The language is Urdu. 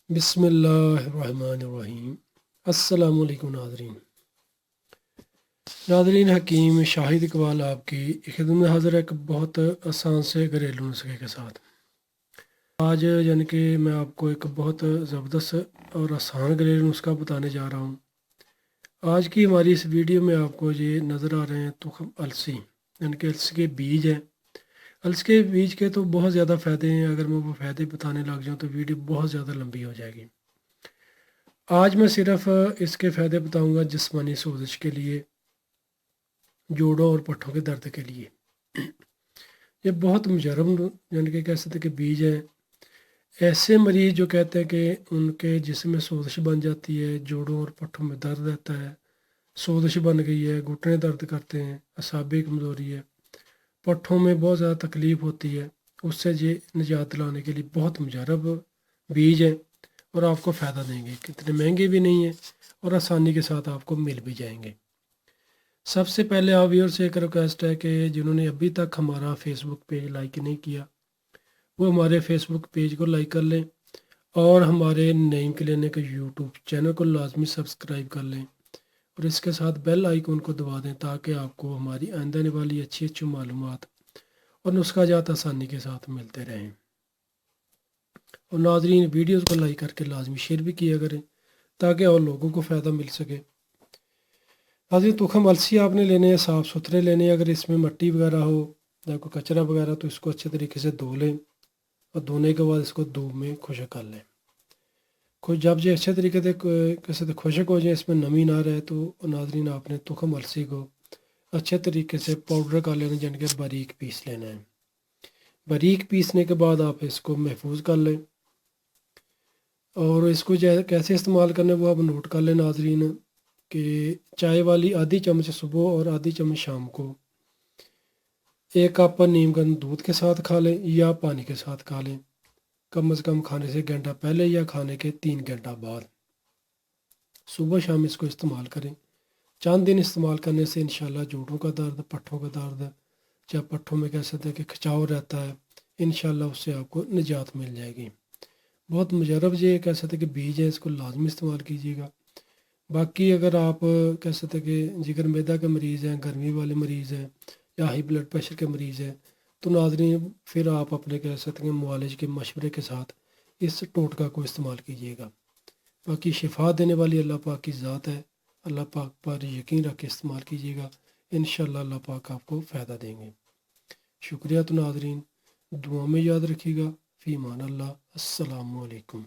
بسم اللہ الرحمن الرحیم۔ السلام علیکم ناظرین حکیم شاہد اقبال آپ کی خدمت میں حاضر ہے ایک بہت آسان سے گھریلو نسخے کے ساتھ۔ آج یعنی کہ میں آپ کو ایک بہت زبردست اور آسان گھریلو نسخہ بتانے جا رہا ہوں۔ آج کی ہماری اس ویڈیو میں آپ کو یہ نظر آ رہے ہیں تخم السی، یعنی کہ السی کے بیج ہیں۔ السی کے بیج کے تو بہت زیادہ فائدے ہیں، اگر میں وہ فائدے بتانے لگ جاؤں تو ویڈیو بہت زیادہ لمبی ہو جائے گی۔ آج میں صرف اس کے فائدے بتاؤں گا جسمانی سوزش کے لیے، جوڑوں اور پٹھوں کے درد کے لیے۔ یہ بہت مجرب یعنی کہ کہہ سکتے کہ بیج ہیں۔ ایسے مریض جو کہتے ہیں کہ ان کے جسم میں سوزش بن جاتی ہے، جوڑوں اور پٹھوں میں درد رہتا ہے، سوزش بن گئی ہے، گھٹنے درد کرتے ہیں، اعصابی کمزوری ہے، پٹھوں میں بہت زیادہ تکلیف ہوتی ہے، اس سے یہ نجات دلانے کے لیے بہت مجرب بیج ہیں اور آپ کو فائدہ دیں گے۔ کتنے مہنگے بھی نہیں ہیں اور آسانی کے ساتھ آپ کو مل بھی جائیں گے۔ سب سے پہلے آپ ویور سے ایک ریکویسٹ ہے کہ جنہوں نے ابھی تک ہمارا فیس بک پیج لائک نہیں کیا وہ ہمارے فیس بک پیج کو لائک کر لیں اور ہمارے نعیم کلینک یوٹیوب چینل کو لازمی سبسکرائب کر لیں اور اس کے ساتھ بیل آئیکن کو دبا دیں تاکہ آپ کو ہماری آئندہ آنے والی اچھی اچھی معلومات اور نسخہ جات آسانی کے ساتھ ملتے رہیں۔ اور ناظرین ویڈیوز کو لائک کر کے لازمی شیئر بھی کیا کریں تاکہ اور لوگوں کو فائدہ مل سکے۔ ناظرین تخم السی آپ نے لینے ہیں، صاف ستھرے لینے ہیں۔ اگر اس میں مٹی وغیرہ ہو یا کوئی کچرا وغیرہ تو اس کو اچھے طریقے سے دھو لیں اور دھونے کے بعد اس کو دھوپ میں خشک کر لیں۔ جب یہ اچھے طریقے سے کیسے خشک ہو جائے، اس میں نمی نہ رہے، تو ناظرین آپ نے تخم السی کو اچھے طریقے سے پاؤڈر کر لینا، یعنی کہ باریک پیس لینا ہے۔ باریک پیسنے کے بعد آپ اس کو محفوظ کر لیں اور اس کو کیسے استعمال کرنا ہے وہ آپ نوٹ کر لیں ناظرین، کہ چائے والی آدھی چمچ صبح اور آدھی چمچ شام کو 1 کپ نیم گرم دودھ کے ساتھ کھا لیں یا پانی کے ساتھ کھا لیں، کم از کم کھانے سے گھنٹہ پہلے یا کھانے کے 3 گھنٹہ بعد۔ صبح شام اس کو استعمال کریں۔ چند دن استعمال کرنے سے انشاءاللہ جوڑوں کا درد، پٹھوں کا درد یا پٹھوں میں کہہ سکتے ہیں کہ کھچاؤ رہتا ہے، انشاءاللہ اس سے آپ کو نجات مل جائے گی۔ بہت مجرب یہ کہہ سکتے ہیں کہ بیج ہے، اس کو لازمی استعمال کیجیے گا۔ باقی اگر آپ کہہ سکتے ہیں کہ جگر میدا کے مریض ہیں، گرمی والے مریض ہیں یا ہائی بلڈ پریشر کے مریض ہیں تو ناظرین پھر آپ اپنے کہہ سکتے ہیں معالج کے مشورے کے ساتھ اس ٹوٹکا کو استعمال کیجیے گا۔ باقی شفا دینے والی اللہ پاک کی ذات ہے، اللہ پاک پر یقین رکھ کے استعمال کیجیے گا، انشاءاللہ اللہ پاک آپ کو فائدہ دیں گے۔ شکریہ تو ناظرین، دعا میں یاد رکھیے گا۔ فی امان اللہ، السلام علیکم۔